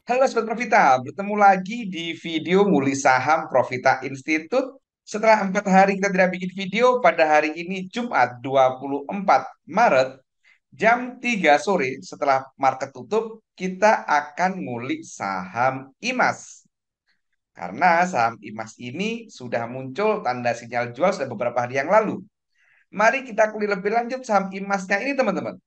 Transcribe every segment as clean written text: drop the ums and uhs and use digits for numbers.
Halo Sobat Profita, bertemu lagi di video Muli Saham Profita Institute. Setelah 4 hari kita tidak bikin video, pada hari ini Jumat 24 Maret jam 3 sore setelah market tutup, kita akan ngulik saham IMAS. Karena saham IMAS ini sudah muncul tanda sinyal jual sudah beberapa hari yang lalu. Mari kita kulik lebih lanjut saham IMAS-nya ini teman-teman.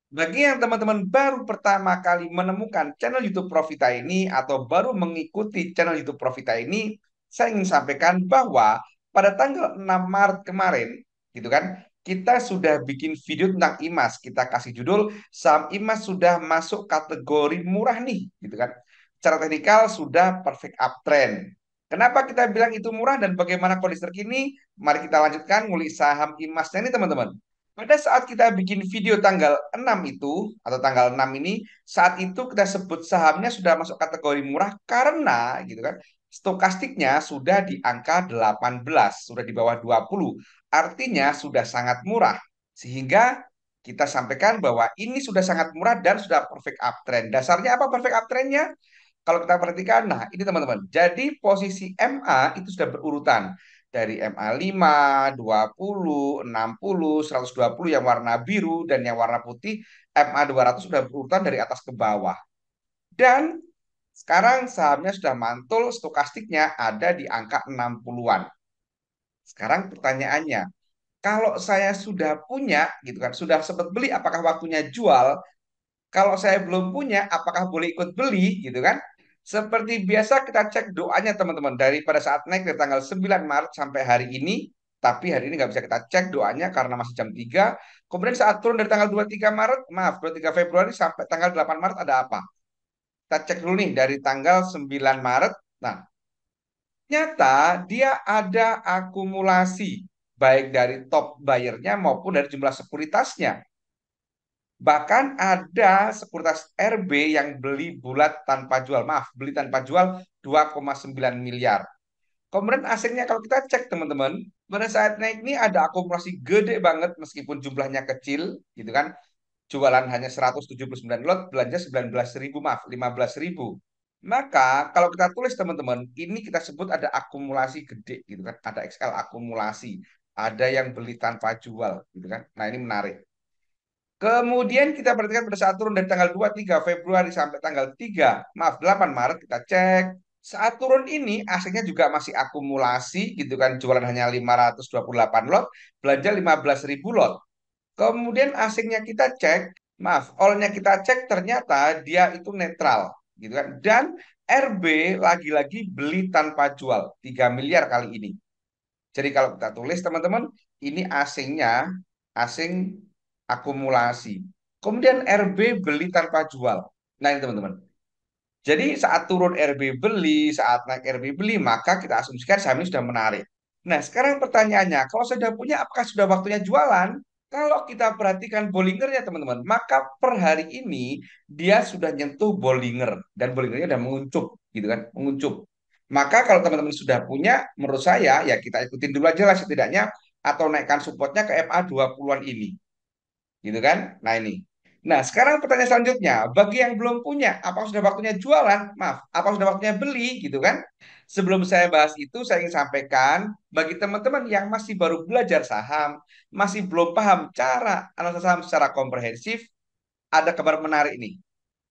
Bagi yang teman-teman baru pertama kali menemukan channel YouTube Profita ini atau baru mengikuti channel YouTube Profita ini, saya ingin sampaikan bahwa pada tanggal 6 Maret kemarin, gitu kan, kita sudah bikin video tentang IMAS. Kita kasih judul saham IMAS sudah masuk kategori murah nih, gitu kan. Secara teknikal sudah perfect uptrend. Kenapa kita bilang itu murah dan bagaimana kondisi terkini? Mari kita lanjutkan ngulik saham IMAS-nya ini teman-teman. Pada saat kita bikin video tanggal 6 itu, atau tanggal 6 ini, saat itu kita sebut sahamnya sudah masuk kategori murah karena, gitu kan, stokastiknya sudah di angka 18, sudah di bawah 20. Artinya sudah sangat murah. Sehingga kita sampaikan bahwa ini sudah sangat murah dan sudah perfect uptrend. Dasarnya apa perfect uptrendnya? Kalau kita perhatikan, nah ini teman-teman. Jadi posisi MA itu sudah berurutan dari MA 5, 20, 60, 120 yang warna biru dan yang warna putih MA 200 sudah berurutan dari atas ke bawah. Dan sekarang sahamnya sudah mantul, stokastiknya ada di angka 60-an. Sekarang pertanyaannya, kalau saya sudah punya gitu kan, sudah sempat beli apakah waktunya jual? Kalau saya belum punya, apakah boleh ikut beli gitu kan? Seperti biasa kita cek doanya teman-teman. Dari pada saat naik dari tanggal 9 Maret sampai hari ini. Tapi hari ini nggak bisa kita cek doanya karena masih jam 3. Kemudian saat turun dari tanggal 23 Maret, maaf 23 Februari sampai tanggal 8 Maret ada apa? Kita cek dulu nih dari tanggal 9 Maret. Nah, nyata dia ada akumulasi. Baik dari top buyernya maupun dari jumlah sekuritasnya. Bahkan ada sekuritas RB yang beli bulat tanpa jual. Maaf, beli tanpa jual 2,9 miliar. Kemudian asingnya kalau kita cek teman-teman, pada saat naik ini ada akumulasi gede banget meskipun jumlahnya kecil, gitu kan. Jualan hanya 179 lot, belanja 19.000, maaf, 15.000. Maka kalau kita tulis teman-teman, ini kita sebut ada akumulasi gede, gitu kan. Ada XL akumulasi. Ada yang beli tanpa jual, gitu kan. Nah ini menarik. Kemudian kita perhatikan pada saat turun dari tanggal 23 Februari sampai tanggal 3, maaf 8 Maret kita cek. Saat turun ini asetnya juga masih akumulasi gitu kan, jualan hanya 528 lot, belanja 15.000 lot. Kemudian asingnya kita cek, maaf, all-nya kita cek ternyata dia itu netral gitu kan. Dan RB lagi-lagi beli tanpa jual 3 miliar kali ini. Jadi kalau kita tulis teman-teman, ini asingnya, asing akumulasi. Kemudian RB beli tanpa jual. Nah ini teman-teman. Jadi saat turun RB beli, saat naik RB beli, maka kita asumsikan saham ini sudah menarik. Nah sekarang pertanyaannya, kalau sudah punya, apakah sudah waktunya jualan? Kalau kita perhatikan Bollingernya teman-teman, maka per hari ini dia sudah nyentuh Bollinger dan Bollingernya sudah menguncup, gitu kan, menguncup. Maka kalau teman-teman sudah punya, menurut saya ya kita ikutin dulu aja lah setidaknya atau naikkan supportnya ke MA 20-an ini, gitu kan? Nah ini. Nah, sekarang pertanyaan selanjutnya, bagi yang belum punya, apakah sudah waktunya jualan? Maaf, apa sudah waktunya beli, gitu kan? Sebelum saya bahas itu, saya ingin sampaikan bagi teman-teman yang masih baru belajar saham, masih belum paham cara analisa saham secara komprehensif, ada kabar menarik nih,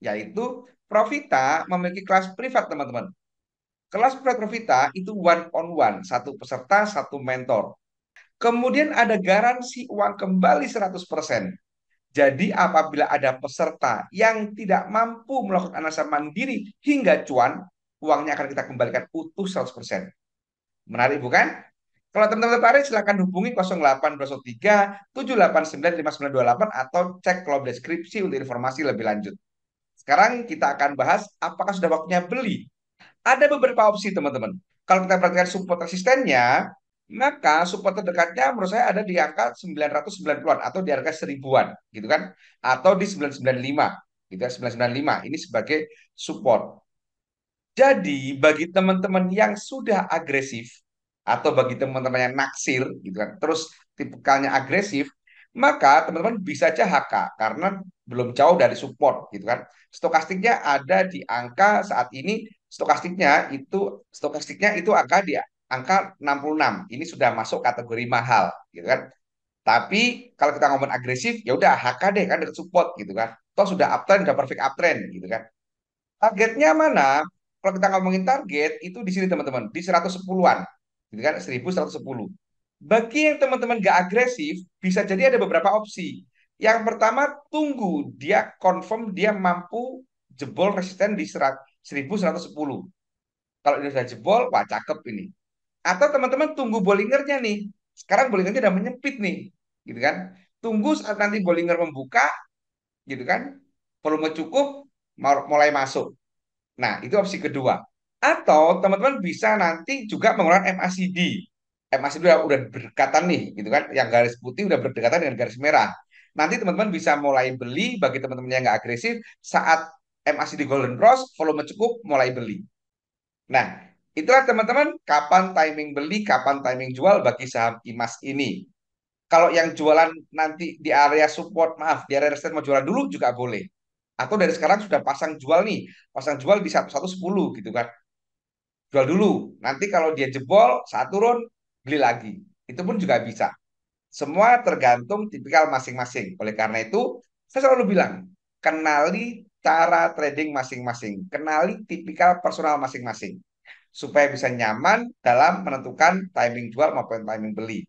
yaitu Profita memiliki kelas privat, teman-teman. Kelas privat Profita itu one on one, satu peserta, satu mentor. Kemudian ada garansi uang kembali 100%. Jadi apabila ada peserta yang tidak mampu melakukan analisa mandiri hingga cuan, uangnya akan kita kembalikan utuh 100%. Menarik bukan? Kalau teman-teman tertarik silakan hubungi 0813 789 5928 atau cek kolom deskripsi untuk informasi lebih lanjut. Sekarang kita akan bahas apakah sudah waktunya beli. Ada beberapa opsi teman-teman. Kalau kita perhatikan support resistennya, maka support terdekatnya menurut saya ada di angka 990-an atau di angka 1000-an gitu kan. Atau di 995 gitu ya, 995 ini sebagai support. Jadi bagi teman-teman yang sudah agresif atau bagi teman-teman yang naksir gitu kan, terus tipikalnya agresif, maka teman-teman bisa aja HK karena belum jauh dari support gitu kan. Stokastiknya ada di angka saat ini, stokastiknya itu angka di angka 66. Ini sudah masuk kategori mahal gitu kan. Tapi kalau kita ngomong agresif, ya udah HK deh kan dekat support gitu kan. Toh sudah uptrend, udah perfect uptrend gitu kan. Targetnya mana? Kalau kita ngomongin target itu di sini teman-teman, di 110-an. Gitu kan, 1110. Bagi yang teman-teman gak agresif, bisa jadi ada beberapa opsi. Yang pertama, tunggu dia confirm dia mampu jebol resisten di 1110. Kalau ini sudah jebol, wah cakep ini. Atau teman-teman tunggu Bollingernya nih. Sekarang Bollingernya udah menyempit nih. Gitu kan. Tunggu saat nanti Bollinger membuka, gitu kan. Volume cukup, mulai masuk. Nah, itu opsi kedua. Atau teman-teman bisa nanti juga menggunakan MACD. MACD udah berdekatan nih, gitu kan? Yang garis putih udah berdekatan dengan garis merah. Nanti teman-teman bisa mulai beli bagi teman-teman yang nggak agresif saat MACD Golden Cross, volume cukup, mulai beli. Nah, itulah teman-teman kapan timing beli, kapan timing jual bagi saham IMAS ini. Kalau yang jualan nanti di area support, maaf, di area resistance mau jualan dulu juga boleh. Atau dari sekarang sudah pasang jual nih, pasang jual di 1110 gitu kan. Jual dulu. Nanti kalau dia jebol, saat turun, beli lagi. Itu pun juga bisa. Semua tergantung tipikal masing-masing. Oleh karena itu, saya selalu bilang, kenali cara trading masing-masing. Kenali tipikal personal masing-masing. Supaya bisa nyaman dalam menentukan timing jual maupun timing beli.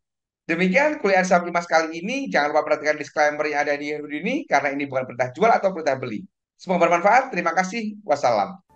Demikian kuliah Sabtu Mas kali ini. Jangan lupa perhatikan disclaimer yang ada di ini karena ini bukan perintah jual atau perintah beli. Semoga bermanfaat. Terima kasih. Wassalam.